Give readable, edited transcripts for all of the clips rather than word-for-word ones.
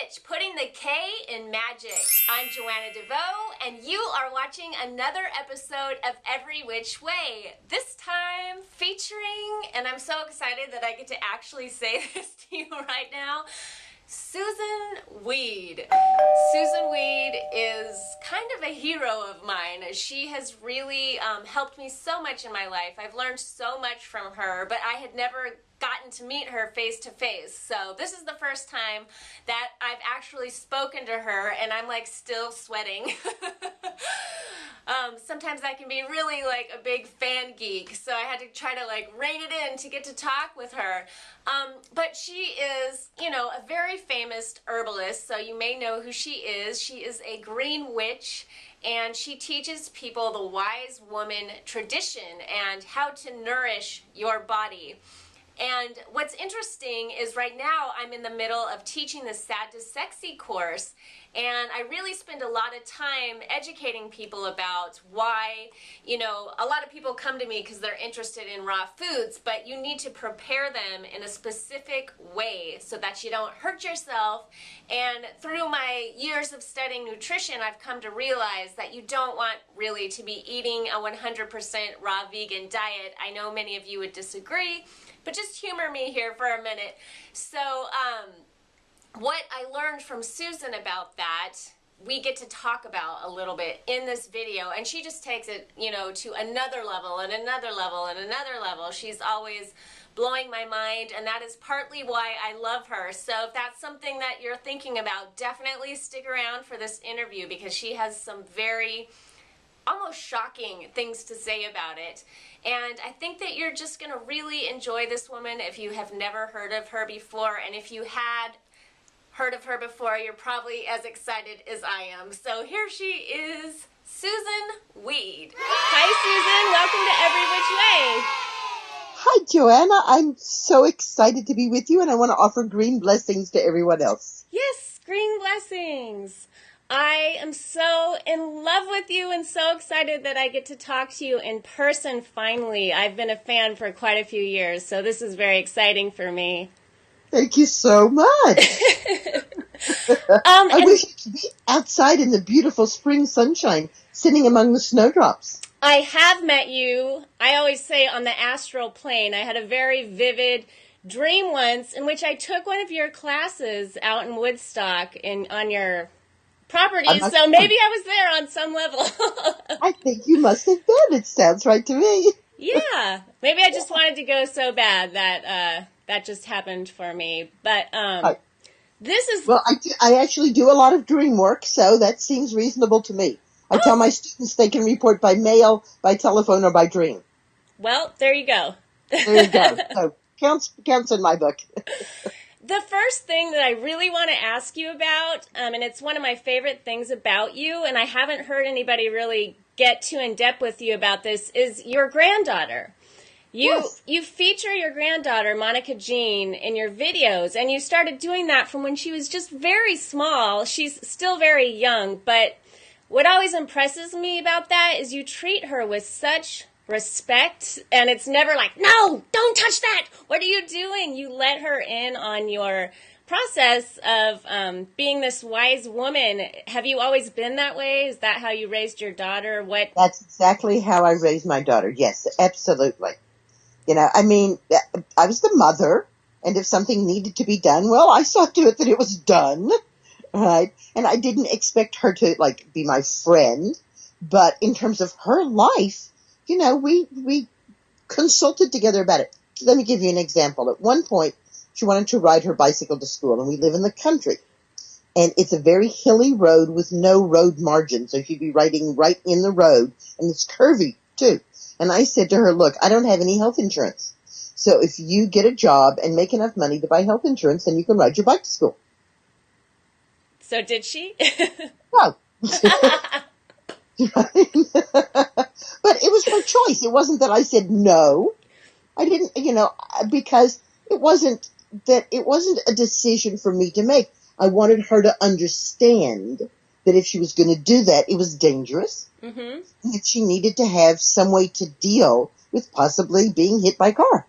WiTCH, putting the K in magic. I'm Joanna DeVoe, and you are watching another episode of Every Which Way. This time featuring, and I'm so excited that I get to actually say this to you right now, Susun Weed. Susun Weed is kind of a hero of mine. She has really helped me so much in my life. I've learned so much from her, but I had never gotten to meet her face to face. So this is the first time that I've actually spoken to her, and I'm like still sweating. Sometimes I can be really like a big fan geek, so I had to try to like rein it in to get to talk with her. But she is, you know, a very famous herbalist, so you may know who she is. She is a green witch, and she teaches people the wise woman tradition and how to nourish your body. And what's interesting is right now I'm in the middle of teaching the Sad to Sexy course, and I really spend a lot of time educating people about why, you know, a lot of people come to me because they're interested in raw foods, but you need to prepare them in a specific way so that you don't hurt yourself. And through my years of studying nutrition, I've come to realize that you don't want really to be eating a 100% raw vegan diet. I know many of you would disagree, but just humor me here for a minute. So what I learned from Susun about that, we get to talk about a little bit in this video, and she just takes it, you know, to another level and another level and another level. She's always blowing my mind, and that is partly why I love her. So if that's something that you're thinking about, definitely stick around for this interview because she has some very almost shocking things to say about it. And I think that you're just going to really enjoy this woman if you have never heard of her before. And if you had heard of her before, you're probably as excited as I am. So here she is, Susun Weed. Hi, Susun. Welcome to Every Which Way. Hi, Joanna. I'm so excited to be with you, and I want to offer green blessings to everyone else. Yes, green blessings. I am so in love with you and so excited that I get to talk to you in person finally. I've been a fan for quite a few years, so this is very exciting for me. Thank you so much. I wish I could be outside in the beautiful spring sunshine, sitting among the snowdrops. I have met you, I always say, on the astral plane. I had a very vivid dream once in which I took one of your classes out in Woodstock on your property, so maybe I was there on some level. I think you must have been. It sounds right to me. Yeah, maybe I just wanted to go so bad that that just happened for me. But this is... Well, I actually do a lot of dream work, so that seems reasonable to me. I tell my students they can report by mail, by telephone, or by dream. Well, there you go. There you go. So counts in my book. The first thing that I really want to ask you about, and it's one of my favorite things about you, and I haven't heard anybody really get too in-depth with you about this, is your granddaughter. You feature your granddaughter, Monica Jean, in your videos, and you started doing that from when she was just very small. She's still very young, but what always impresses me about that is you treat her with such respect, and it's never like, no, don't touch that, what are you doing? You let her in on your process of being this wise woman. Have you always been that way? Is that how you raised your daughter? That's exactly how I raised my daughter. Yes, absolutely. You know, I mean, I was the mother, and if something needed to be done, well, I saw to it that it was done, right? And I didn't expect her to, like, be my friend, but in terms of her life, you know, we consulted together about it. Let me give you an example. At one point, she wanted to ride her bicycle to school, and we live in the country. And it's a very hilly road with no road margin, so she'd be riding right in the road, and it's curvy, too. And I said to her, look, I don't have any health insurance. So if you get a job and make enough money to buy health insurance, then you can ride your bike to school. So did she? No. But it was her choice. It wasn't that I said no. I didn't, you know, because it wasn't a decision for me to make. I wanted her to understand that if she was going to do that, it was dangerous. Mm-hmm. And that she needed to have some way to deal with possibly being hit by a car.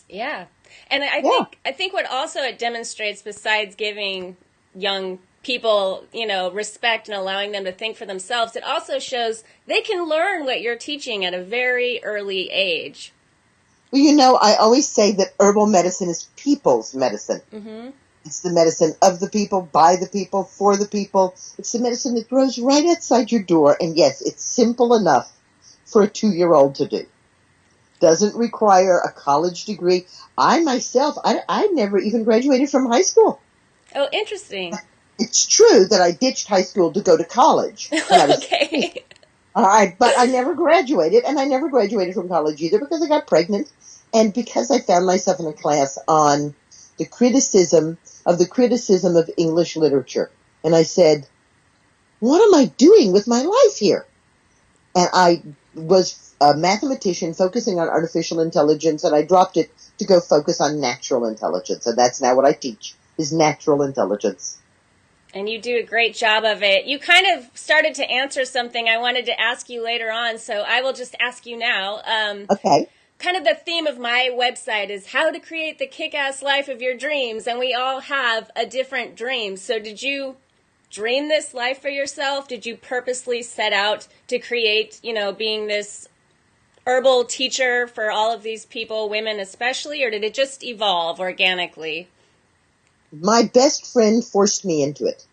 Yeah. And I think what also it demonstrates, besides giving young people, respect and allowing them to think for themselves, it also shows they can learn what you're teaching at a very early age. Well, I always say that herbal medicine is people's medicine. Mm-hmm. It's the medicine of the people, by the people, for the people. It's the medicine that grows right outside your door. And yes, it's simple enough for a 2-year-old to do. Doesn't require a college degree. I myself, I never even graduated from high school. Oh, interesting. It's true that I ditched high school to go to college when I was okay. All right, but I never graduated, and I never graduated from college either because I got pregnant and because I found myself in a class on the criticism of English literature. And I said, what am I doing with my life here? And I was a mathematician focusing on artificial intelligence, and I dropped it to go focus on natural intelligence. And that's now what I teach, is natural intelligence. And you do a great job of it. You kind of started to answer something I wanted to ask you later on, so I will just ask you now. Okay. Kind of the theme of my website is how to create the kick-ass life of your dreams, and we all have a different dream. So did you dream this life for yourself? Did you purposely set out to create, being this herbal teacher for all of these people, women especially, or did it just evolve organically? My best friend forced me into it.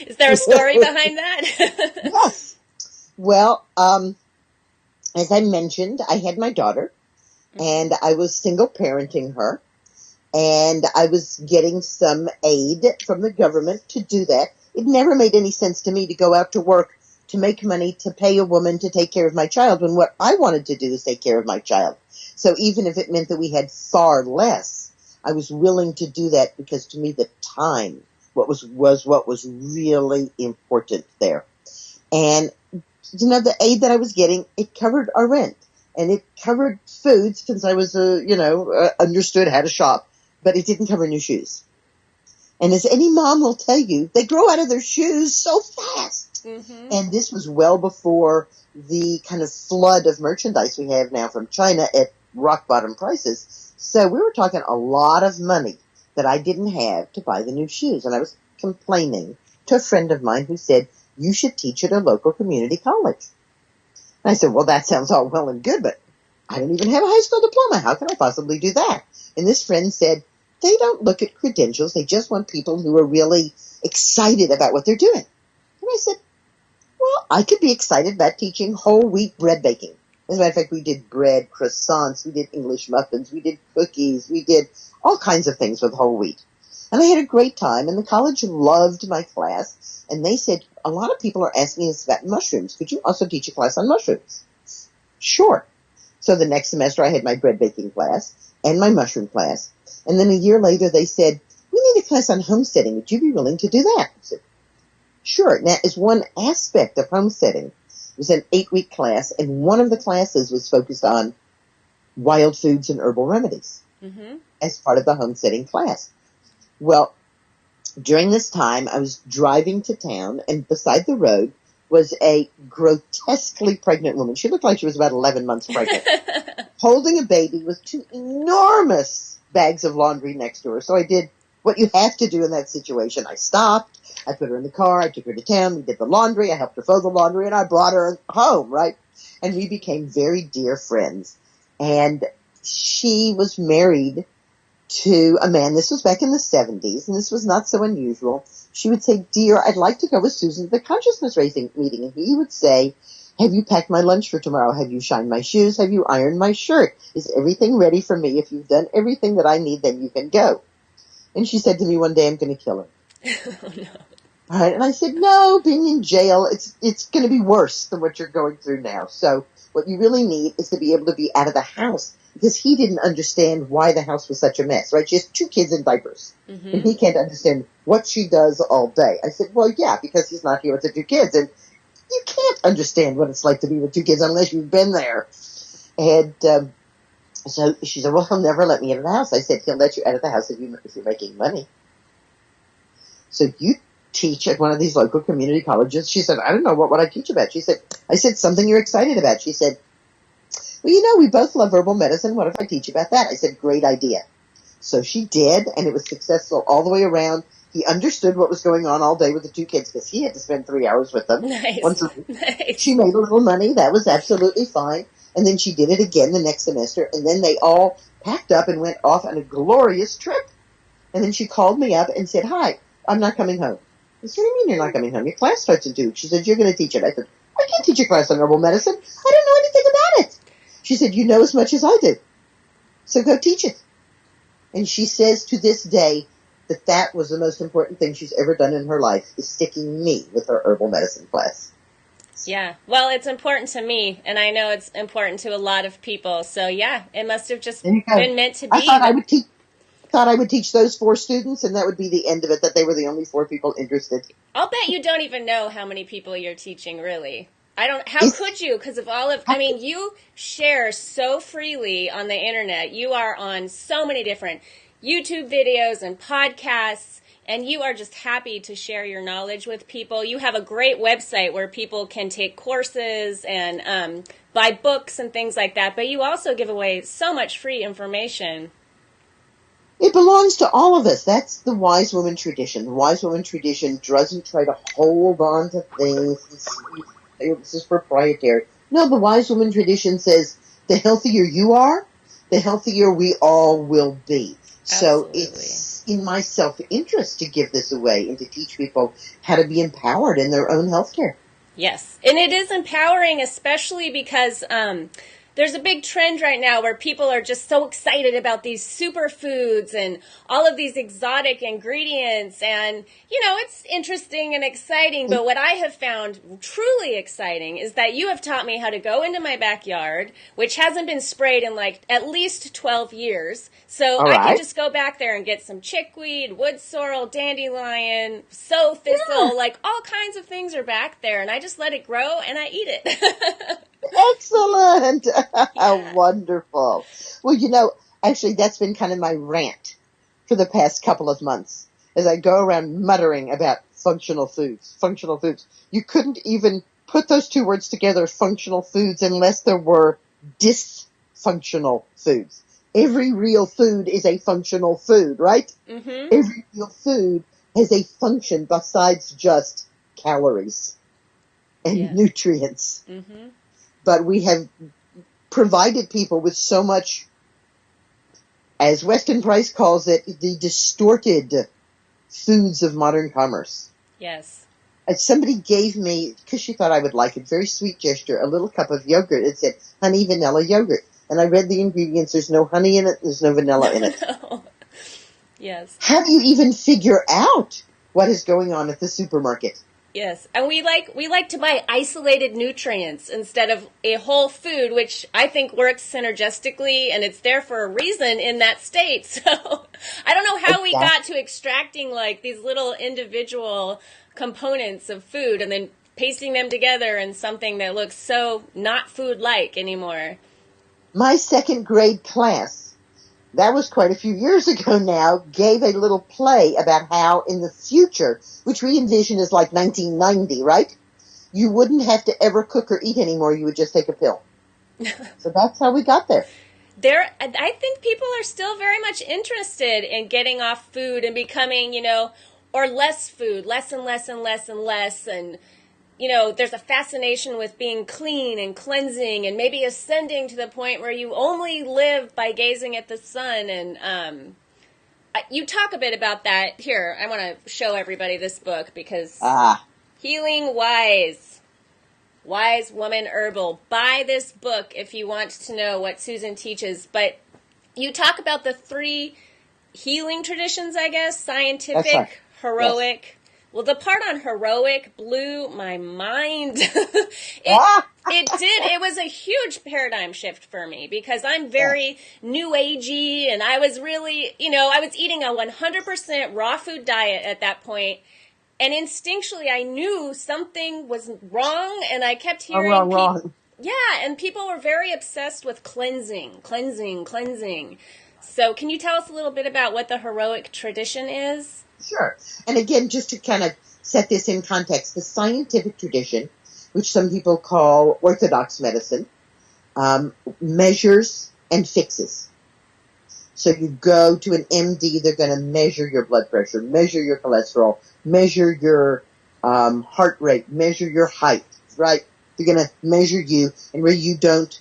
Is there a story behind that? Yes. Well, as I mentioned, I had my daughter, and I was single parenting her, and I was getting some aid from the government to do that. It never made any sense to me to go out to work to make money to pay a woman to take care of my child when what I wanted to do was take care of my child. So even if it meant that we had far less, I was willing to do that because to me the time what was what was really important there. And the aid that I was getting, it covered our rent and it covered food since I was understood how to shop, but it didn't cover new shoes. And as any mom will tell you, they grow out of their shoes so fast. Mm-hmm. And this was well before the kind of flood of merchandise we have now from China at rock bottom prices. So we were talking a lot of money that I didn't have to buy the new shoes. And I was complaining to a friend of mine who said, you should teach at a local community college. And I said, well, that sounds all well and good, but I don't even have a high school diploma. How can I possibly do that? And this friend said, they don't look at credentials. They just want people who are really excited about what they're doing. And I said, well, I could be excited about teaching whole wheat bread baking. As a matter of fact, we did bread, croissants, we did English muffins, we did cookies, we did all kinds of things with whole wheat. And I had a great time, and the college loved my class, and they said, a lot of people are asking us about mushrooms. Could you also teach a class on mushrooms? Sure. So the next semester I had my bread baking class and my mushroom class. And then a year later they said, we need a class on homesteading. Would you be willing to do that? I said, sure. Now, as one aspect of homesteading, it was an 8-week class, and one of the classes was focused on wild foods and herbal remedies as part of the homesteading class. Well, during this time, I was driving to town, and beside the road was a grotesquely pregnant woman. She looked like she was about 11 months pregnant, holding a baby with 2 enormous bags of laundry next to her. So I did what you have to do in that situation. I stopped. I put her in the car. I took her to town. We did the laundry. I helped her fold the laundry, and I brought her home, right? And we became very dear friends. And she was married to a man. This was back in the 70s, and this was not so unusual. She would say, dear, I'd like to go with Susan to the consciousness raising meeting. And he would say, have you packed my lunch for tomorrow? Have you shined my shoes? Have you ironed my shirt? Is everything ready for me? If you've done everything that I need, then you can go. And she said to me one day, I'm going to kill her. Oh, no. All right. And I said, no, being in jail, it's going to be worse than what you're going through now. So what you really need is to be able to be out of the house, because he didn't understand why the house was such a mess, right? She has 2 kids in diapers, and he can't understand what she does all day. I said, well, yeah, because he's not here with the 2 kids, and you can't understand what it's like to be with 2 kids unless you've been there. And so she said, well, he'll never let me out of the house. I said, he'll let you out of the house if you're making money. So you teach at one of these local community colleges. She said, I don't know, what would I teach about? I said, something you're excited about. She said, well, we both love herbal medicine. What if I teach about that? I said, great idea. So she did, and it was successful all the way around. He understood what was going on all day with the two kids because he had to spend 3 hours with them Nice. once a week. Nice. She made a little money. That was absolutely fine. And then she did it again the next semester. And then they all packed up and went off on a glorious trip. And then she called me up and said, "Hi, I'm not coming home." I said, "What do you mean you're not coming home? Your class starts at 2. She said, "You're going to teach it." I said, "I can't teach a class on herbal medicine. I don't know anything about it." She said, "You know as much as I do. So go teach it." And she says to this day that that was the most important thing she's ever done in her life, is sticking me with her herbal medicine class. Yeah. Well, it's important to me, and I know it's important to a lot of people. So, yeah, it must have just been meant to be. I thought I would teach those 4 students, and that would be the end of it, that they were the only 4 people interested. I'll bet you don't even know how many people you're teaching, really. How could you? Because of you share so freely on the internet. You are on so many different YouTube videos and podcasts, and you are just happy to share your knowledge with people. You have a great website where people can take courses and buy books and things like that, but you also give away so much free information. It belongs to all of us. That's the wise woman tradition. The wise woman tradition doesn't try to hold on to things and see, this is proprietary. No, the wise woman tradition says the healthier you are, the healthier we all will be. Absolutely. So it's in my self-interest to give this away and to teach people how to be empowered in their own healthcare. Yes, and it is empowering, especially because there's a big trend right now where people are just so excited about these superfoods and all of these exotic ingredients. And, it's interesting and exciting. But what I have found truly exciting is that you have taught me how to go into my backyard, which hasn't been sprayed in at least 12 years. So I can just go back there and get some chickweed, wood sorrel, dandelion, sow thistle, all kinds of things are back there. And I just let it grow and I eat it. Excellent. Yeah. Wonderful. Well, actually, that's been kind of my rant for the past couple of months as I go around muttering about functional foods. Functional foods. You couldn't even put those 2 words together, functional foods, unless there were dysfunctional foods. Every real food is a functional food, right? Mm-hmm. Every real food has a function besides just calories and nutrients. Mm-hmm. But we have provided people with so much, as Weston Price calls it, the distorted foods of modern commerce. Yes. And somebody gave me, because she thought I would like it, very sweet gesture, a little cup of yogurt. It said honey vanilla yogurt. And I read the ingredients. There's no honey in it. There's no vanilla in it. No. Yes. How do you even figure out what is going on at the supermarket? Yes, and we like to buy isolated nutrients instead of a whole food, which I think works synergistically, and it's there for a reason in that state. So I don't know how we got to extracting these little individual components of food and then pasting them together in something that looks so not food-like anymore. My 2nd grade class, that was quite a few years ago now, gave a little play about how in the future, which we envision as 1990, right? You wouldn't have to ever cook or eat anymore. You would just take a pill. So that's how we got there. I think people are still very much interested in getting off food and becoming, or less food, less and less and less and less. And, there's a fascination with being clean and cleansing and maybe ascending to the point where you only live by gazing at the sun. And you talk a bit about that. Here, I want to show everybody this book because Healing Wise Woman Herbal. Buy this book if you want to know what Susan teaches. But you talk about the 3 healing traditions, I guess, scientific, heroic. Yes. Well, the part on heroic blew my mind. It did. It was a huge paradigm shift for me because I'm very new agey, and I was really, I was eating a 100% raw food diet at that point, and instinctually I knew something was wrong, and I kept hearing wrong. Yeah, and people were very obsessed with cleansing. So can you tell us a little bit about what the heroic tradition is? Sure. And again, just to kind of set this in context, the scientific tradition, which some people call orthodox medicine, measures and fixes. So you go to an MD, they're going to measure your blood pressure, measure your cholesterol, measure your heart rate, measure your height, right? They're going to measure you, and where you don't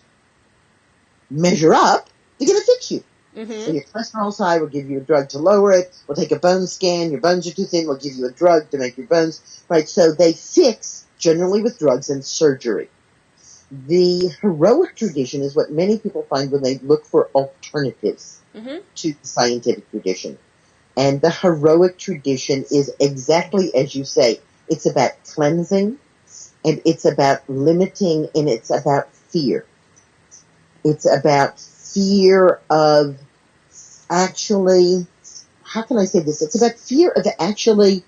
measure up, they're going to fix you. Mm-hmm. So your cholesterol's high, we'll give you a drug to lower it. We'll take a bone scan. Your bones are too thin. We'll give you a drug to make your bones, right? So they fix, generally with drugs and surgery. The heroic tradition is what many people find when they look for alternatives to the scientific tradition. And the heroic tradition is exactly as you say. It's about cleansing, and it's about limiting, and it's about fear. It's about fear of actually, how can I say this? It's about fear of actually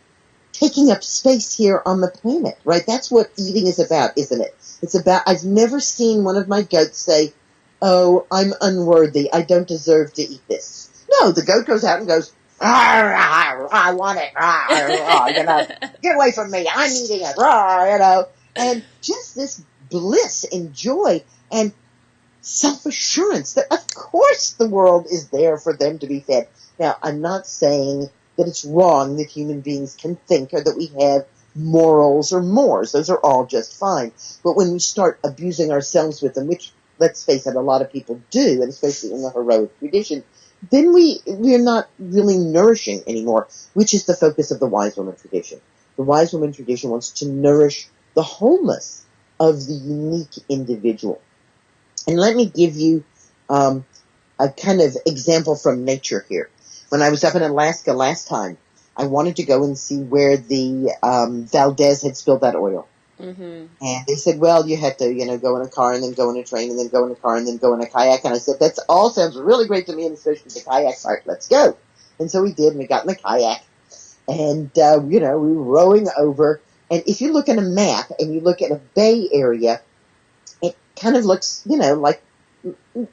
taking up space here on the planet, right? That's what eating is about, isn't it? It's about, I've never seen one of my goats say, oh, I'm unworthy. I don't deserve to eat this. No, the goat goes out and goes, "Arr, arr, I want it, arr, arr," get away from me. I'm eating it, arr, and just this bliss and joy and self-assurance that of course the world is there for them to be fed. Now, I'm not saying that it's wrong that human beings can think or that we have morals or mores. Those are all just fine. But when we start abusing ourselves with them, which, let's face it, a lot of people do, and especially in the heroic tradition, then we're not really nourishing anymore, which is the focus of the wise woman tradition. The wise woman tradition wants to nourish the wholeness of the unique individual. And let me give you a kind of example from nature here. When I was up in Alaska last time, I wanted to go and see where the Valdez had spilled that oil. Mm-hmm. And they said, well, you had to, go in a car and then go in a train and then go in a car and then go in a kayak. And I said, that's all sounds really great to me, and especially the kayak part. Let's go. And so we did, and we got in the kayak. And, we were rowing over. And if you look at a map and you look at a bay area, it kind of looks,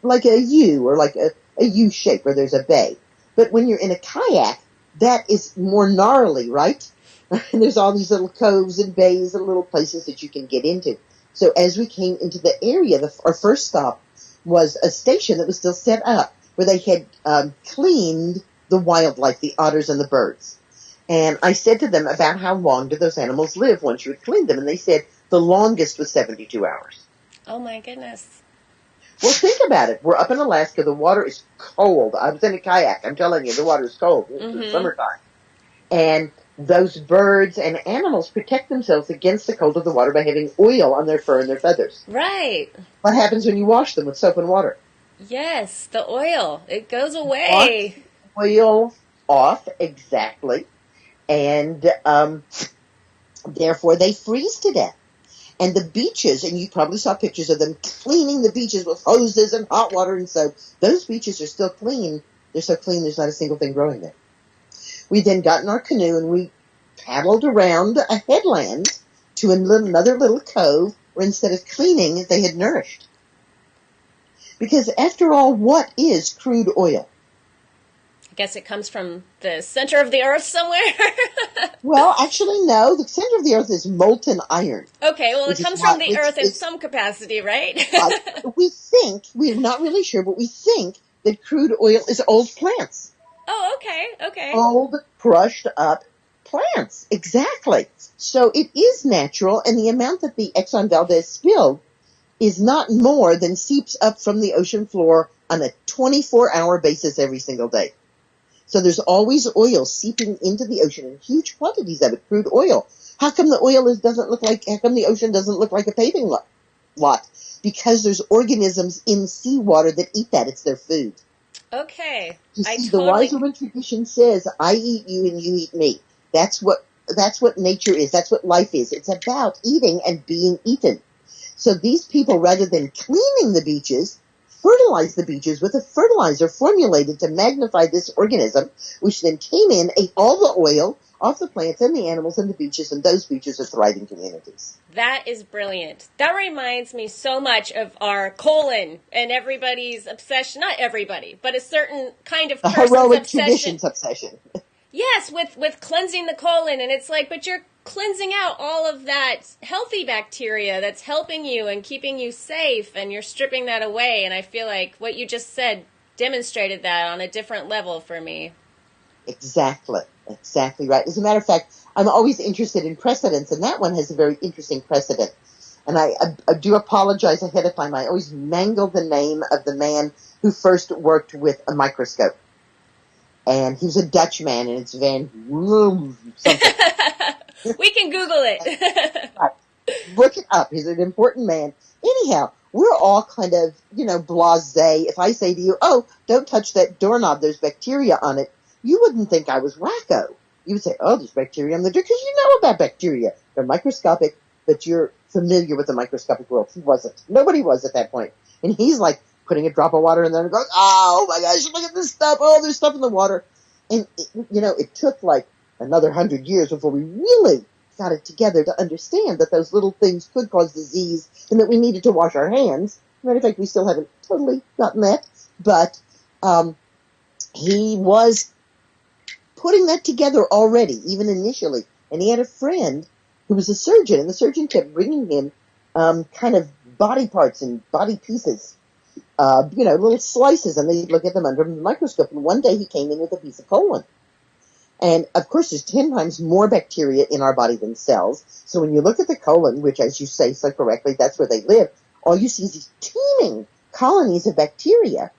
like a U or like a U shape where there's a bay. But when you're in a kayak, that is more gnarly, right? And there's all these little coves and bays and little places that you can get into. So as we came into the area, our first stop was a station that was still set up where they had cleaned the wildlife, the otters and the birds. And I said to them, about how long do those animals live once you had cleaned them? And they said the longest was 72 hours. Oh, my goodness. Well, think about it. We're up in Alaska. The water is cold. I was in a kayak. I'm telling you, the water is cold. It's the summertime. And those birds and animals protect themselves against the cold of the water by having oil on their fur and their feathers. Right. What happens when you wash them with soap and water? Yes, the oil. It goes away. Wash oil off, exactly. And therefore they freeze to death. And the beaches, and you probably saw pictures of them cleaning the beaches with hoses and hot water and soap. Those beaches are still clean. They're so clean there's not a single thing growing there. We then got in our canoe and we paddled around a headland to another little cove where instead of cleaning, they had nourished. Because after all, what is crude oil? I guess it comes from the center of the earth somewhere. Well, actually, no. The center of the earth is molten iron. Okay, well, it comes from the earth in some capacity, right? We think, we're not really sure, but we think that crude oil is old plants. Oh, okay. Old, crushed up plants. Exactly. So it is natural, and the amount that the Exxon Valdez spilled is not more than seeps up from the ocean floor on a 24-hour basis every single day. So there's always oil seeping into the ocean in huge quantities of it, crude oil. How come the how come the ocean doesn't look like a paving lot? Because there's organisms in seawater that eat that. It's their food. Okay. You see, the wise woman tradition says, I eat you and you eat me. That's what nature is. That's what life is. It's about eating and being eaten. So these people, rather than cleaning the beaches, fertilize the beaches with a fertilizer formulated to magnify this organism, which then came in, ate all the oil off the plants and the animals and the beaches, and those beaches are thriving communities. That is brilliant. That reminds me so much of our colon and everybody's obsession. Not everybody, but a certain kind of person's heroic obsession. Traditions obsession. Yes, with cleansing the colon, and it's like, but you're cleansing out all of that healthy bacteria that's helping you and keeping you safe, and you're stripping that away. And I feel like what you just said demonstrated that on a different level for me. Exactly right. As a matter of fact, I'm always interested in precedents, and that one has a very interesting precedent. And I do apologize ahead of time. I always mangle the name of the man who first worked with a microscope. And he was a Dutch man, and it's Van something. We can Google it. Right. Look it up. He's an important man. Anyhow, we're all kind of, blasé. If I say to you, oh, don't touch that doorknob, there's bacteria on it, you wouldn't think I was wacko. You would say, oh, there's bacteria on the door, because you know about bacteria. They're microscopic, but you're familiar with the microscopic world. He wasn't. Nobody was at that point. And he's like putting a drop of water in there and going, oh my gosh, look at this stuff. Oh, there's stuff in the water. And, it took like another 100 years before we really got it together to understand that those little things could cause disease and that we needed to wash our hands. Matter of fact, we still haven't totally gotten that. But he was putting that together already, even initially. And he had a friend who was a surgeon, and the surgeon kept bringing him kind of body parts and body pieces, little slices, and they'd look at them under the microscope. And one day he came in with a piece of colon. And, of course, there's 10 times more bacteria in our body than cells. So when you look at the colon, which, as you say so correctly, that's where they live, all you see is these teeming colonies of bacteria.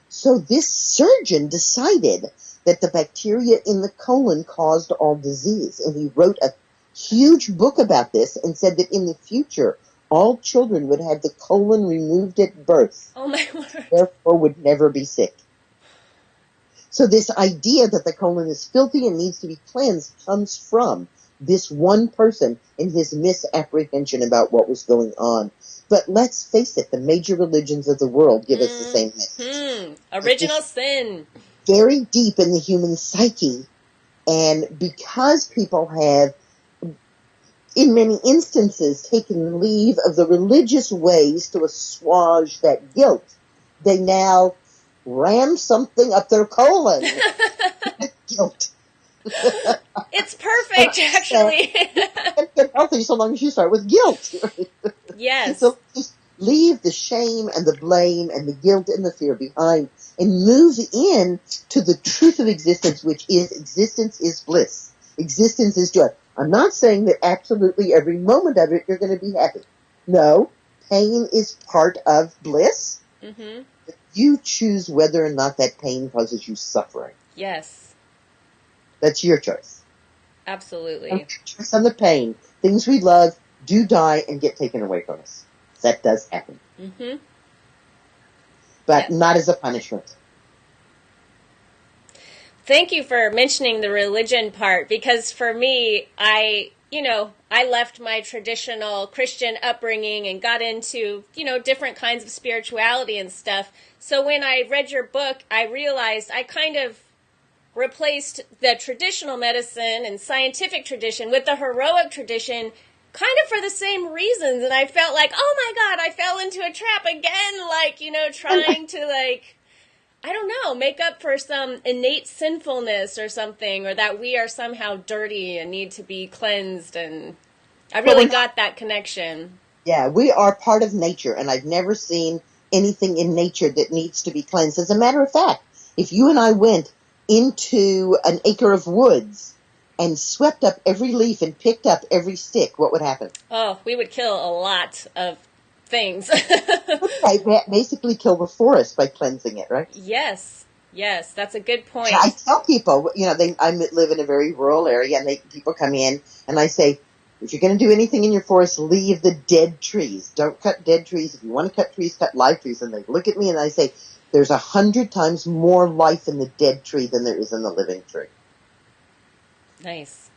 So this surgeon decided that the bacteria in the colon caused all disease. And he wrote a huge book about this and said that in the future, all children would have the colon removed at birth. Oh, my word. Therefore would never be sick. So this idea that the colon is filthy and needs to be cleansed comes from this one person and his misapprehension about what was going on. But let's face it, the major religions of the world give us the same message. Original sin. Very deep in the human psyche. And because people have, in many instances, taken leave of the religious ways to assuage that guilt, they now ram something up their colon. Guilt. It's perfect, actually. And get healthy so long as you start with guilt. Yes. So just leave the shame and the blame and the guilt and the fear behind and move in to the truth of existence, which is existence is bliss. Existence is joy. I'm not saying that absolutely every moment of it you're going to be happy. No, pain is part of bliss. Mm-hmm. You choose whether or not that pain causes you suffering. Yes. That's your choice. Absolutely. Choice on the pain. Things we love do die and get taken away from us. That does happen. Mm-hmm. But not as a punishment. Thank you for mentioning the religion part, because for me, I left my traditional Christian upbringing and got into, different kinds of spirituality and stuff. So when I read your book, I realized I kind of replaced the traditional medicine and scientific tradition with the heroic tradition, kind of for the same reasons. And I felt like, oh my God, I fell into a trap again, trying to I don't know, make up for some innate sinfulness or something, or that we are somehow dirty and need to be cleansed. And I really got that connection. Yeah, we are part of nature, and I've never seen anything in nature that needs to be cleansed. As a matter of fact, if you and I went into an acre of woods and swept up every leaf and picked up every stick, what would happen? Oh, we would kill a lot of things. Right, basically kill the forest by cleansing it, right? Yes, that's a good point. I tell people, I live in a very rural area, and people come in, and I say, if you're going to do anything in your forest, leave the dead trees. Don't cut dead trees. If you want to cut trees, cut live trees. And they look at me and I say, there's 100 times more life in the dead tree than there is in the living tree. Nice.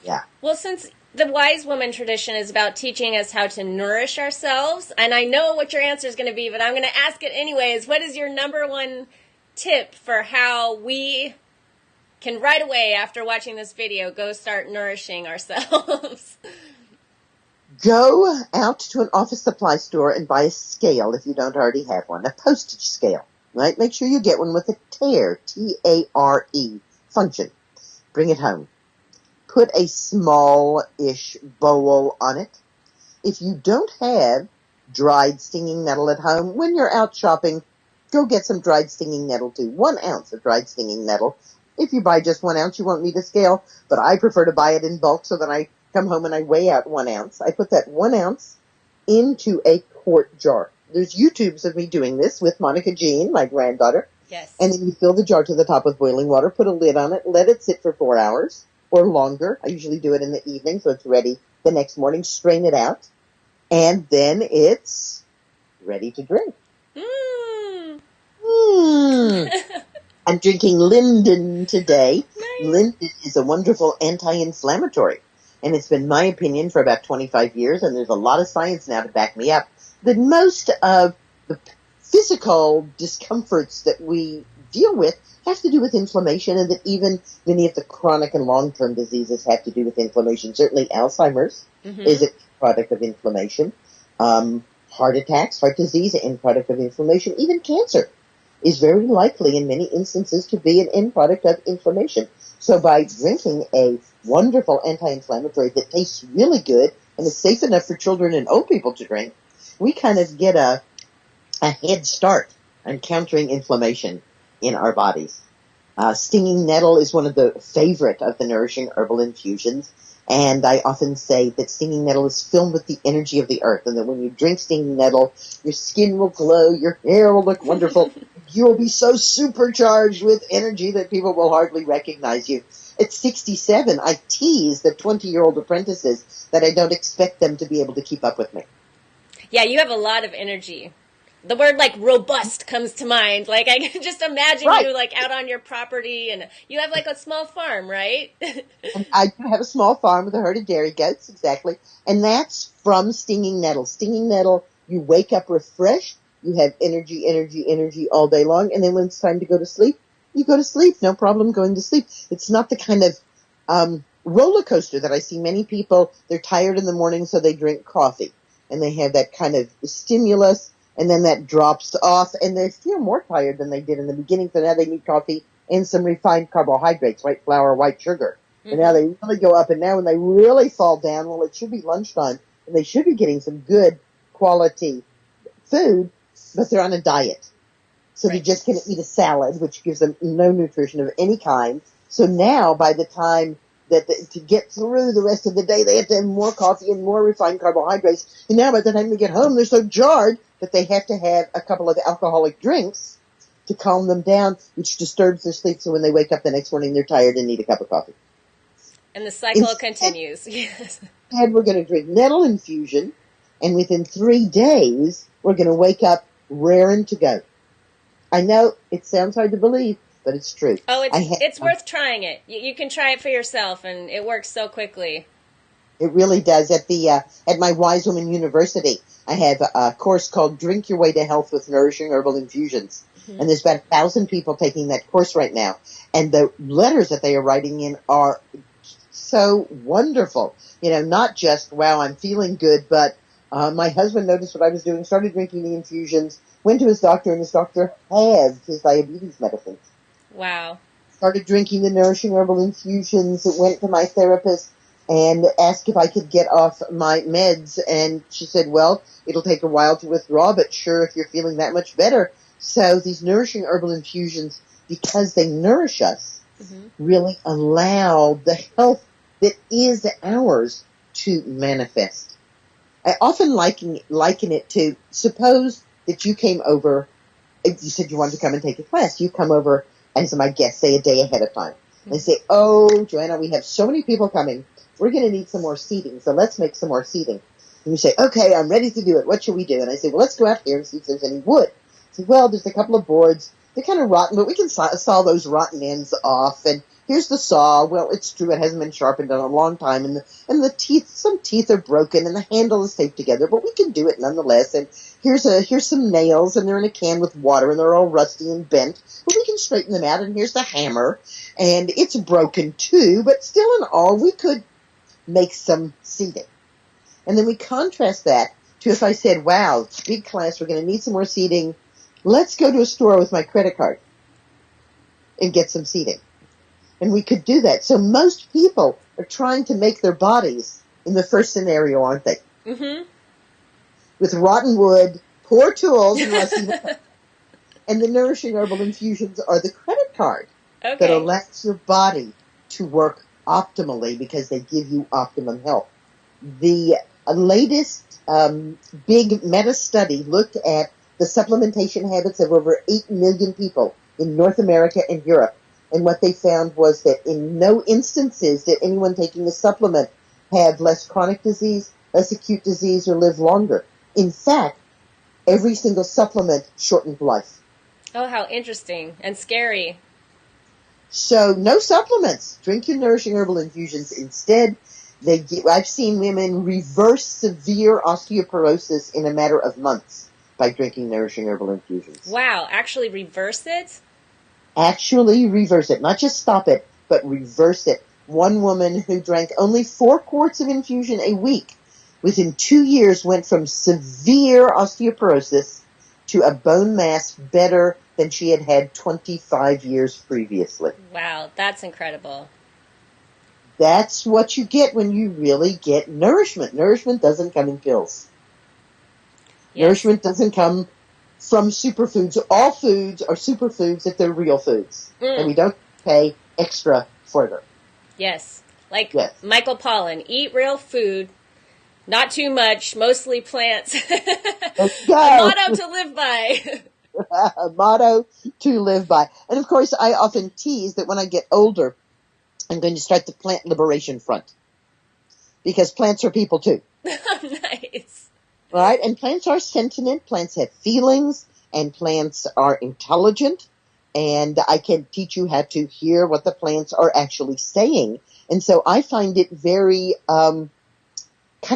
Yeah. Well, since the wise woman tradition is about teaching us how to nourish ourselves, and I know what your answer is going to be, but I'm going to ask it anyways. What is your number one tip for how we can right away after watching this video go start nourishing ourselves? Go out to an office supply store and buy a scale if you don't already have one, a postage scale, right? Make sure you get one with a tare, T-A-R-E, function. Bring it home. Put a small-ish bowl on it. If you don't have dried stinging nettle at home, when you're out shopping, Go get some dried stinging nettle too. 1 ounce of dried stinging nettle. If you buy just 1 ounce, you won't need a scale, but I prefer to buy it in bulk so that I come home and I weigh out 1 ounce. I put that 1 ounce into a quart jar. There's YouTubes of me doing this with Monica Jean, my granddaughter. Yes. And then you fill the jar to the top with boiling water, put a lid on it, let it sit for 4 hours or longer. I usually do it in the evening so it's ready the next morning. Strain it out, and then it's ready to drink. I'm drinking linden today. Nice. Linden is a wonderful anti-inflammatory, and it's been my opinion for about 25 years, and there's a lot of science now to back me up, that most of the physical discomforts that we deal with have to do with inflammation, and that even many of the chronic and long-term diseases have to do with inflammation. Certainly Alzheimer's is a product of inflammation. Heart attacks, heart disease, an end product of inflammation. Even cancer is very likely in many instances to be an end product of inflammation. So by drinking a wonderful anti-inflammatory that tastes really good and is safe enough for children and old people to drink, we kind of get a head start on countering inflammation in our bodies. Stinging nettle is one of the favorite of the nourishing herbal infusions. And I often say that stinging nettle is filled with the energy of the earth, and that when you drink stinging nettle, your skin will glow, your hair will look wonderful, you will be so supercharged with energy that people will hardly recognize you. At 67, I tease the 20-year-old apprentices that I don't expect them to be able to keep up with me. Yeah, you have a lot of energy. The word, like, robust comes to mind. Like, I can just imagine you, like, out on your property, and you have, like, a small farm, right? And I do have a small farm with a herd of dairy goats, exactly. And that's from stinging nettle. Stinging nettle, you wake up refreshed, you have energy all day long, and then when it's time to go to sleep, you go to sleep. No problem going to sleep. It's not the kind of roller coaster that I see many people. They're tired in the morning, so they drink coffee. And they have that kind of stimulus, and then that drops off, and they feel more tired than they did in the beginning, so now they need coffee and some refined carbohydrates, white flour, white sugar. And now they really go up, and now when they really fall down, well, it should be lunchtime, and they should be getting some good quality food, but they're on a diet. So they're just going to eat a salad, which gives them no nutrition of any kind. So now, by the time to get through the rest of the day, they have to have more coffee and more refined carbohydrates. And now by the time they get home, they're so jarred that they have to have a couple of alcoholic drinks to calm them down, which disturbs their sleep. So when they wake up the next morning, they're tired and need a cup of coffee. And the cycle continues. Yes. And we're going to drink nettle infusion, and within 3 days, we're going to wake up raring to go. I know it sounds hard to believe, but it's true. Oh, it's worth trying it. You can try it for yourself, and it works so quickly. It really does. At my Wise Woman University, I have a course called Drink Your Way to Health with Nourishing Herbal Infusions. And there's about 1,000 people taking that course right now. And the letters that they are writing in are so wonderful. You know, not just, wow, I'm feeling good, but my husband noticed what I was doing, started drinking the infusions, went to his doctor, and his doctor halved his diabetes medicines. Wow. Started drinking the nourishing herbal infusions, went to my therapist and asked if I could get off my meds, and she said, well, it'll take a while to withdraw, but sure, if you're feeling that much better. So these nourishing herbal infusions, because they nourish us, really allow the health that is ours to manifest. I often liken it to, suppose that you came over, you said you wanted to come and take a class. You come over as my guest, say a day ahead of time. They say, oh, Joanna, we have so many people coming. We're going to need some more seating, so let's make some more seating. And you say, okay, I'm ready to do it. What should we do? And I say, well, let's go out here and see if there's any wood. I say, well, there's a couple of boards. They're kind of rotten, but we can saw those rotten ends off. And here's the saw. Well, it's true, it hasn't been sharpened in a long time, and the teeth, some teeth are broken, and the handle is taped together, but we can do it nonetheless. And here's some nails, and they're in a can with water, and they're all rusty and bent, but we can straighten them out. And here's the hammer, and it's broken too, but still in all, we could make some seating. And then we contrast that to if I said, wow, big class, we're going to need some more seating. Let's go to a store with my credit card and get some seating. And we could do that. So most people are trying to make their bodies in the first scenario, aren't they? Mm-hmm. With rotten wood, poor tools, and rusty. And the nourishing herbal infusions are the credit card that Okay. allows your body to work optimally because they give you optimum health. The latest big meta-study looked at the supplementation habits of over 8 million people in North America and Europe. And what they found was that in no instances did anyone taking a supplement have less chronic disease, less acute disease, or live longer. In fact, every single supplement shortened life. Oh, how interesting and scary. So no supplements. Drink your nourishing herbal infusions instead. I've seen women reverse severe osteoporosis in a matter of months by drinking nourishing herbal infusions. Wow, actually reverse it? Actually reverse it. Not just stop it, but reverse it. One woman who drank only 4 quarts of infusion a week within 2 years went from severe osteoporosis to a bone mass better than she had had 25 years previously. Wow, that's incredible. That's what you get when you really get nourishment. Nourishment doesn't come in pills. Yes. Nourishment doesn't come from superfoods. All foods are superfoods if they're real foods. And we don't pay extra for them. Yes. Like Michael Pollan, eat real food, not too much, mostly plants. A motto to live by. A motto to live by. And of course, I often tease that when I get older, I'm going to start the Plant Liberation Front. Because plants are people too. Nice. Right? And plants are sentient, plants have feelings, and plants are intelligent. And I can teach you how to hear what the plants are actually saying. And so I find it very kind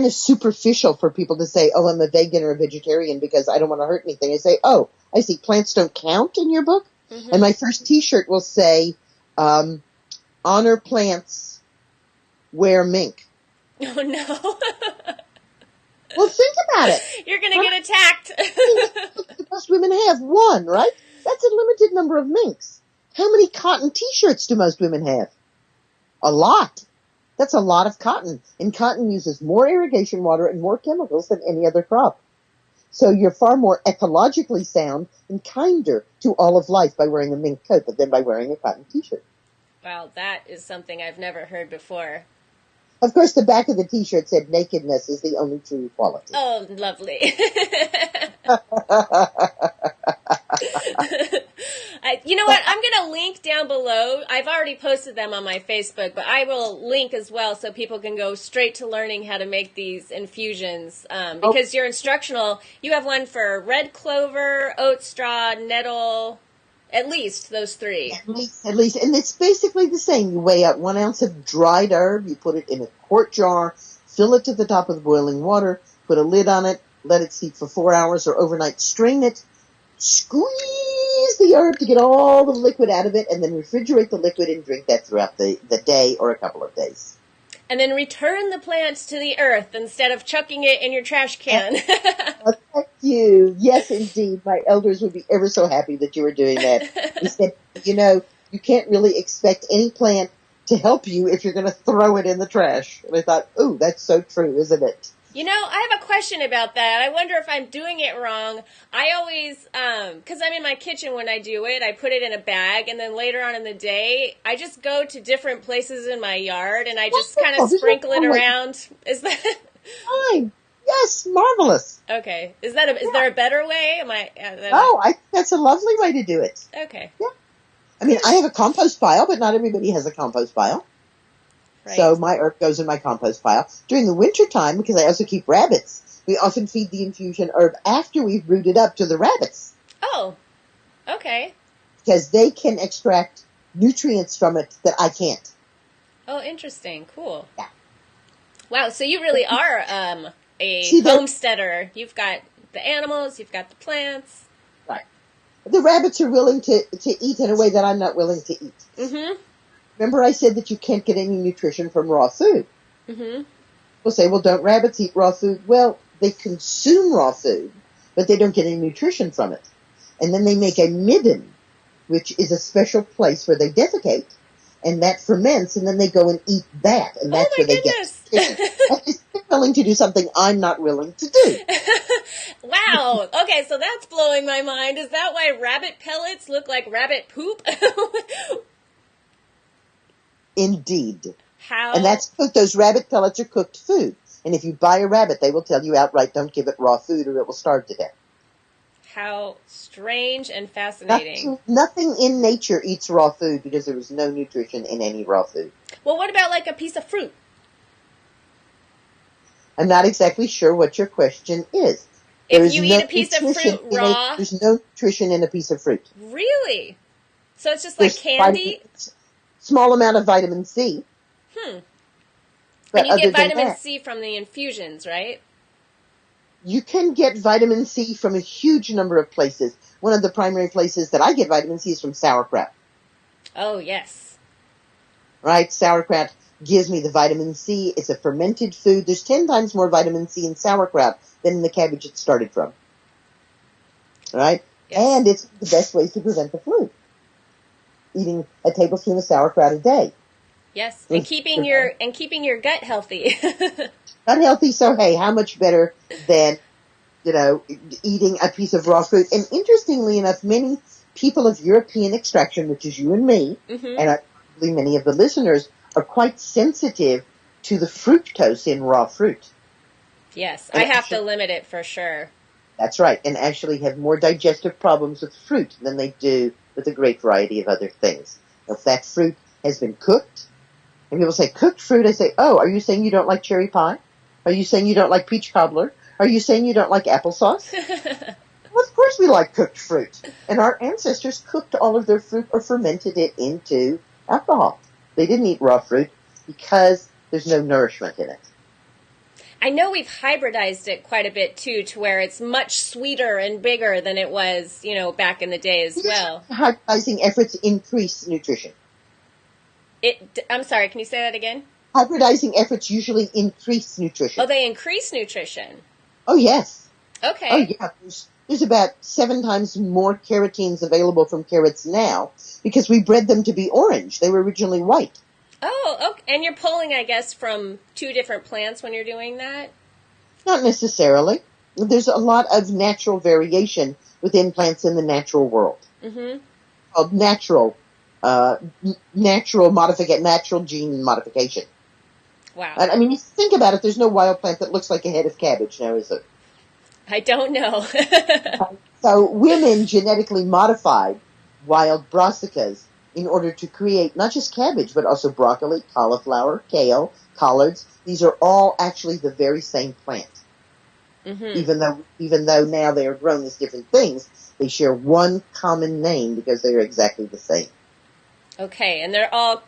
of superficial for people to say, oh, I'm a vegan or a vegetarian because I don't want to hurt anything. I say, oh, I see, plants don't count in your book? Mm-hmm. And my first T-shirt will say, honor plants, wear mink. Oh, no. Well, think about it. You're going to get attacked. Most women have one, right? That's a limited number of minks. How many cotton T-shirts do most women have? A lot. That's a lot of cotton. And cotton uses more irrigation water and more chemicals than any other crop. So you're far more ecologically sound and kinder to all of life by wearing a mink coat than by wearing a cotton T-shirt. Wow, that is something I've never heard before. Of course, the back of the T-shirt said nakedness is the only true equality. Oh, lovely. You know what? I'm going to link down below. I've already posted them on my Facebook, but I will link as well so people can go straight to learning how to make these infusions. Because you're instructional. You have one for red clover, oatstraw, nettle, at least those 3. At least. And it's basically the same. You weigh out 1 ounce of dried herb, you put it in a quart jar, fill it to the top with boiling water, put a lid on it, let it steep for 4 hours or overnight, strain it, squeeze the herb to get all the liquid out of it, and then refrigerate the liquid and drink that throughout the day or a couple of days. And then return the plants to the earth instead of chucking it in your trash can. Oh, thank you. Yes, indeed. My elders would be ever so happy that you were doing that. They said, you can't really expect any plant to help you if you're going to throw it in the trash. And I thought, ooh, that's so true, isn't it? You know, I have a question about that. I wonder if I'm doing it wrong. I always, because I'm in my kitchen when I do it, I put it in a bag, and then later on in the day, I just go to different places in my yard, and I just kind of sprinkle it around. Is that fine? Yes, marvelous. Okay. Is there a better way? I think that's a lovely way to do it. Okay. Yeah. I mean, I have a compost pile, but not everybody has a compost pile. Right. So my herb goes in my compost pile. During the winter time, because I also keep rabbits, we often feed the infusion herb after we've rooted up to the rabbits. Oh, okay. Because they can extract nutrients from it that I can't. Oh, interesting. Cool. Yeah. Wow, so you really are a homesteader. You've got the animals, you've got the plants. Right. The rabbits are willing to eat in a way that I'm not willing to eat. Mm-hmm. Remember I said that you can't get any nutrition from raw food. Mm-hmm. We'll say, well, don't rabbits eat raw food? Well, they consume raw food, but they don't get any nutrition from it. And then they make a midden, which is a special place where they defecate, and that ferments, and then they go and eat that, and that's where they get nutrition. That is willing to do something I'm not willing to do. Wow. Okay, so that's blowing my mind. Is that why rabbit pellets look like rabbit poop? Indeed. How? And that's cooked. Those rabbit pellets are cooked food. And if you buy a rabbit, they will tell you outright, don't give it raw food or it will starve to death. How strange and fascinating. Nothing in nature eats raw food because there is no nutrition in any raw food. Well, what about like a piece of fruit? I'm not exactly sure what your question is. If you eat a piece of fruit raw... There's no nutrition in a piece of fruit. Really? So it's just like candy? Small amount of vitamin C. And you get vitamin C from the infusions, right? You can get vitamin C from a huge number of places. One of the primary places that I get vitamin C is from sauerkraut. Oh, yes. Right? Sauerkraut gives me the vitamin C. It's a fermented food. There's 10 times more vitamin C in sauerkraut than in the cabbage it started from. Right? Yes. And it's the best ways to prevent the flu. Eating a tablespoon of sauerkraut a day. Yes, and keeping your gut healthy. Gut healthy, so hey, how much better than, eating a piece of raw fruit? And interestingly enough, many people of European extraction, which is you and me, and probably many of the listeners, are quite sensitive to the fructose in raw fruit. Yes, and I have to limit it for sure. That's right, and actually have more digestive problems with fruit than they do with a great variety of other things. If that fruit has been cooked, and people say, cooked fruit, I say, oh, are you saying you don't like cherry pie? Are you saying you don't like peach cobbler? Are you saying you don't like applesauce? Well, of course we like cooked fruit. And our ancestors cooked all of their fruit or fermented it into alcohol. They didn't eat raw fruit because there's no nourishment in it. I know we've hybridized it quite a bit, too, to where it's much sweeter and bigger than it was, back in the day as well. Hybridizing efforts increase nutrition. I'm sorry, can you say that again? Hybridizing efforts usually increase nutrition. Oh, they increase nutrition? Oh, yes. Okay. Oh, yeah. There's about 7 times more carotenes available from carrots now because we bred them to be orange. They were originally white. Oh, okay. And you're pulling, I guess, from 2 different plants when you're doing that? Not necessarily. There's a lot of natural variation within plants in the natural world. Called natural gene modification. Wow. And I mean, you think about it, there's no wild plant that looks like a head of cabbage now, is there? I don't know. So women genetically modified wild brassicas in order to create not just cabbage, but also broccoli, cauliflower, kale, collards. These are all actually the very same plant. Even though now they are grown as different things, they share one common name because they are exactly the same. Okay, and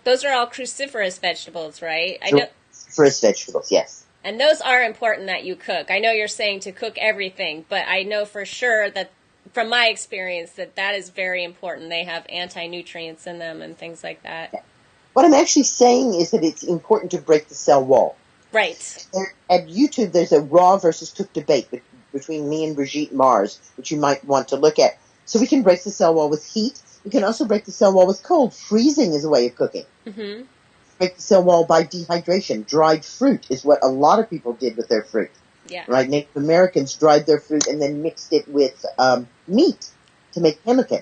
those are all cruciferous vegetables, right? Cruciferous vegetables, yes. And those are important that you cook. I know you're saying to cook everything, but I know for sure that from my experience that is very important. They have anti-nutrients in them and things like that. Yeah. What I'm actually saying is that it's important to break the cell wall. Right. At YouTube, there's a raw versus cooked debate between me and Brigitte Mars, which you might want to look at. So we can break the cell wall with heat. We can also break the cell wall with cold. Freezing is a way of cooking. Break the cell wall by dehydration. Dried fruit is what a lot of people did with their fruit. Yeah. Right? Native Americans dried their fruit and then mixed it with meat to make pemmican,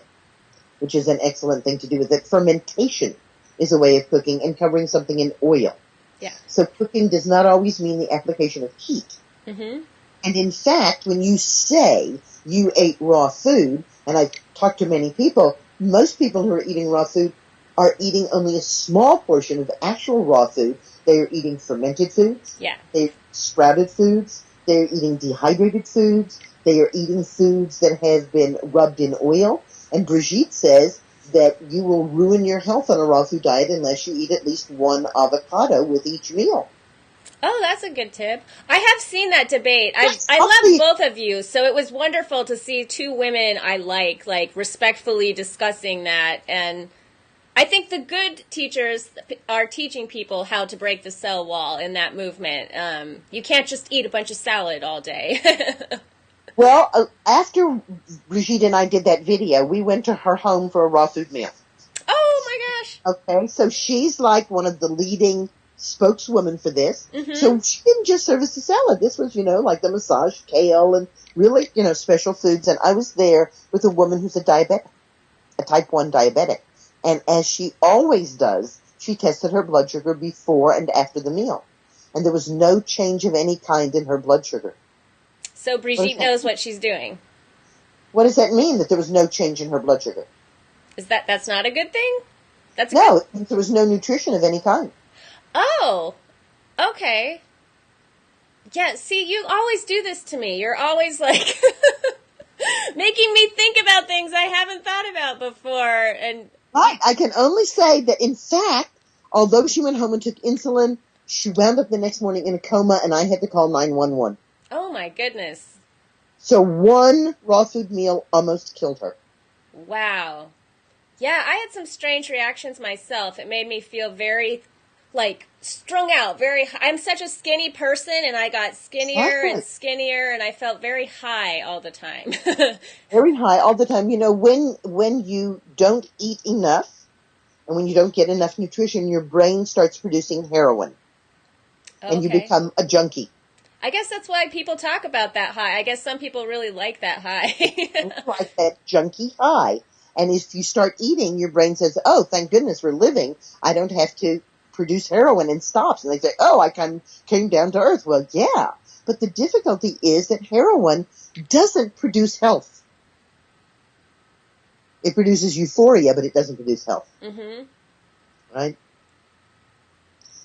which is an excellent thing to do with it. Fermentation is a way of cooking and covering something in oil. Yeah. So cooking does not always mean the application of heat. And in fact, when you say you ate raw food, and I've talked to many people, most people who are eating raw food are eating only a small portion of actual raw food. They are eating fermented foods. Yeah. They're sprouted foods. They're eating dehydrated foods. They are eating foods that have been rubbed in oil. And Brigitte says that you will ruin your health on a raw food diet unless you eat at least one avocado with each meal. Oh, that's a good tip. I have seen that debate. I love both of you, so it was wonderful to see 2 women I like respectfully discussing that. And I think the good teachers are teaching people how to break the cell wall in that movement. You can't just eat a bunch of salad all day. Well, after Brigitte and I did that video, we went to her home for a raw food meal. Oh, my gosh. Okay, so she's like one of the leading spokeswoman for this. Mm-hmm. So she didn't just serve us a salad. This was, like the massage kale and really, special foods. And I was there with a woman who's a diabetic, a type 1 diabetic. And as she always does, she tested her blood sugar before and after the meal. And there was no change of any kind in her blood sugar. So Brigitte knows what she's doing. What does that mean, that there was no change in her blood sugar? That's not a good thing? No, there was no nutrition of any kind. Oh, okay. Yeah, see, you always do this to me. You're always like making me think about things I haven't thought about before. And right, I can only say that, in fact, although she went home and took insulin, she wound up the next morning in a coma, and I had to call 911. Oh, my goodness. So one raw food meal almost killed her. Wow. Yeah, I had some strange reactions myself. It made me feel very, strung out. I'm such a skinny person, and I got skinnier and skinnier, and I felt very high all the time. Very high all the time. When you don't eat enough, and when you don't get enough nutrition, your brain starts producing heroin. Okay. And you become a junkie. I guess that's why people talk about that high. I guess some people really like that high. Like that junkie high. And if you start eating, your brain says, oh, thank goodness we're living. I don't have to produce heroin, and stops. And they say, oh, I came down to earth. Well, yeah. But the difficulty is that heroin doesn't produce health. It produces euphoria, but it doesn't produce health. Mm-hmm. Right?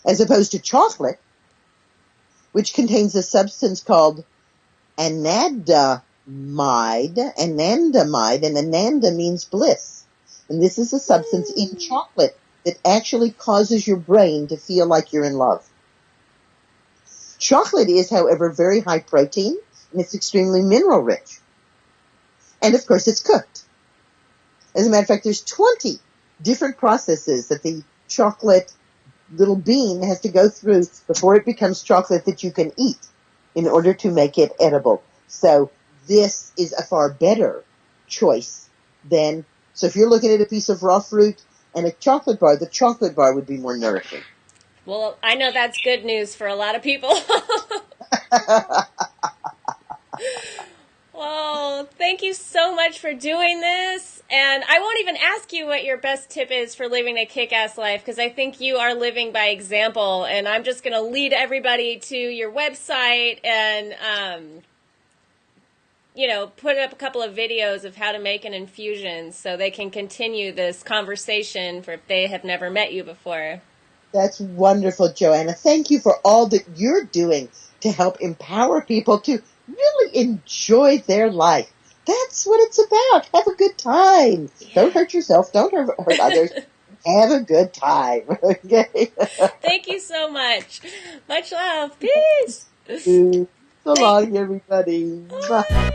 As opposed to chocolate, which contains a substance called anandamide, and ananda means bliss. And this is a substance in chocolate that actually causes your brain to feel like you're in love. Chocolate is, however, very high protein, and it's extremely mineral rich. And, of course, it's cooked. As a matter of fact, there's 20 different processes that the chocolate little bean has to go through before it becomes chocolate that you can eat in order to make it edible. So this is a far better choice than, so if you're looking at a piece of raw fruit and a chocolate bar, the chocolate bar would be more nourishing. Well, I know that's good news for a lot of people. Well, thank you so much for doing this. And I won't even ask you what your best tip is for living a kick-ass life, because I think you are living by example. And I'm just going to lead everybody to your website and, put up a couple of videos of how to make an infusion so they can continue this conversation for if they have never met you before. That's wonderful, Joanna. Thank you for all that you're doing to help empower people to really enjoy their life. That's what it's about. Have a good time. Yeah. Don't hurt yourself. Don't hurt others. Have a good time. Okay. Thank you so much. Much love. Peace. So long, everybody. Bye.